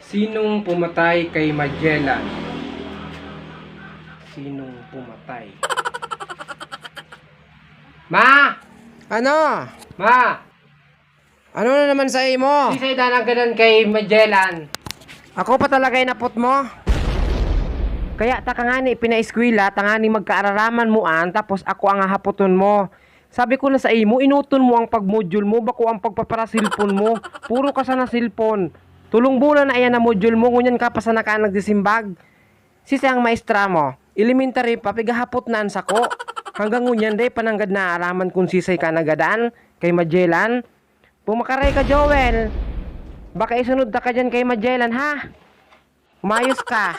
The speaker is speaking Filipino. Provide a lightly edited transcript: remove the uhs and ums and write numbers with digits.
Sinong pumatay kay Magellan? Sinong pumatay? Ma! Ano? Ma! Ano na naman sa imo? Sisay danang kay Magellan. Ako pa talaga inapot mo? Kaya ta ka nga ni pinaeskwela, ta nga ni magkaararaman mo tapos ako ang hahapoton mo. Sabi ko na sa imo, inuton mo ang pagmodule mo, bako ang pagpaparasilpon mo. Puro ka sa na silpon. Tulong bulan na ayan na module mo, ngunyan ka pa sa nakaan nagdisimbag. Sisi ang maestra mo, elementary pa, pigahapot na ang sako. Hanggang ngunyan day, pananggad na araman kung sisay ka nagadaan, kay Magellan. Pumakaray ka, Joel. Baka isunod ta ka dyan kay Magellan, ha? Umayos ka.